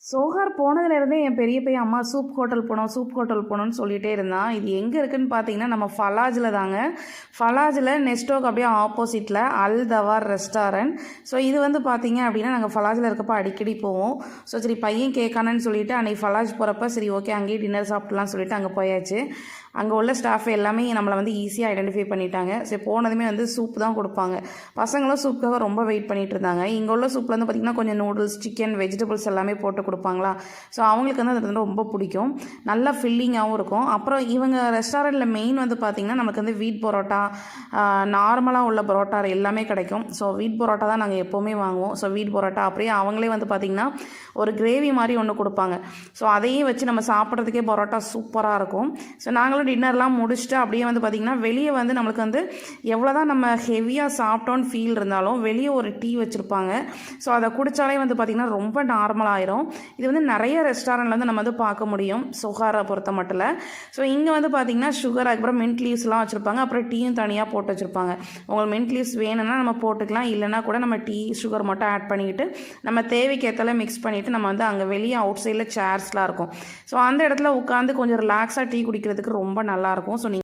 சோகார் போனதுலேருந்தே என் பெரிய பையன் அம்மா சூப் ஹோட்டல் போனோம் சூப் ஹோட்டல் போனோம்னு சொல்லிகிட்டே இருந்தான். இது எங்கே இருக்குதுன்னு பார்த்தீங்கன்னா நம்ம ஃபலாஜில் தாங்க. ஃபலாஜில் நெஸ்டோக்கு அப்படியே ஆப்போசிட்டில் அல் தவார் ரெஸ்டாரண்ட். ஸோ இது வந்து பார்த்தீங்க அப்படின்னா நாங்கள் ஃபலாஜில் இருக்கப்போ அடிக்கடி போவோம். ஸோ சரி பையன் கேட்கானன்னு சொல்லிவிட்டு அன்றைக்கி ஃபலாஜ் போகிறப்ப சரி ஓகே அங்கேயே டின்னர் சாப்பிட்லான்னு சொல்லிட்டு அங்கே போயாச்சு. அங்கே உள்ள ஸ்டாஃப் எல்லாமே நம்மளை வந்து ஈஸியாக ஐடென்டிஃபை பண்ணிட்டாங்க. சரி போனதுமே வந்து சூப் தான் கொடுப்பாங்க. பசங்களும் சூப்புக்காக ரொம்ப வெயிட் பண்ணிகிட்டு இருந்தாங்க. இங்கே உள்ள சூப்பில் வந்து பார்த்திங்கன்னா கொஞ்சம் நூடுல்ஸ், சிக்கன், வெஜிடபிள்ஸ் எல்லாமே போட்டு கொடுப்பாங்களா. ஸோ அவங்களுக்கு வந்து அது வந்து ரொம்ப பிடிக்கும். நல்லா ஃபில்லிங்காகவும் இருக்கும். அப்புறம் இவங்க ரெஸ்டாரண்ட்டில் மெயின் வந்து பார்த்திங்கன்னா நமக்கு வந்து வீட் பரோட்டா, நார்மலாக உள்ள பரோட்டா எல்லாமே கிடைக்கும். ஸோ வீட் பரோட்டா தான் நாங்கள் எப்போவுமே வாங்குவோம். ஸோ வீட் பரோட்டா அப்படியே அவங்களே வந்து பார்த்திங்கன்னா ஒரு கிரேவி மாதிரி ஒன்று கொடுப்பாங்க. ஸோ அதையும் வச்சு நம்ம சாப்பிட்றதுக்கே பரோட்டா சூப்பராக இருக்கும். ஸோ நாங்களும் டின்னர்லாம் முடிச்சுட்டு அப்படியே வந்து பார்த்திங்கன்னா வெளியே வந்து நம்மளுக்கு வந்து எவ்வளோ தான் நம்ம ஹெவியாக சாப்பிட்டோன்னு ஃபீல் இருந்தாலும் வெளியே ஒரு டீ வச்சுருப்பாங்க. ஸோ அதை குடித்தாலே வந்து பார்த்திங்கன்னா ரொம்ப நார்மலாகிடும். இது வந்து நிறைய ரெஸ்டாரண்ட்டில் வந்து நம்ம வந்து பார்க்க முடியும் சுகாரை பொறுத்த மட்டும். ஸோ இங்கே வந்து பார்த்திங்கன்னா சுகர், அதுக்கப்புறம் மின்ட் லீவ்ஸ்லாம் வச்சுருப்பாங்க. அப்புறம் டீயும் தனியாக போட்டு வச்சுருப்பாங்க. உங்களுக்கு மின்ட் லீவ்ஸ் வேணும்னா நம்ம போட்டுக்கலாம், இல்லைனா கூட நம்ம டீ சுகர் மட்டும் ஆட் பண்ணிக்கிட்டு நம்ம தேவைக்கு ஏற்றால மிக்ஸ் பண்ணிவிட்டு நம்ம வந்து அங்கே வெளியே அவுட் சைடில் சேர்ஸ்லாம் இருக்கும். ஸோ அந்த இடத்துல உட்காந்து கொஞ்சம் ரிலாக்ஸாக டீ குடிக்கிறதுக்கு ரொம்ப நல்லாயிருக்கும். ஸோ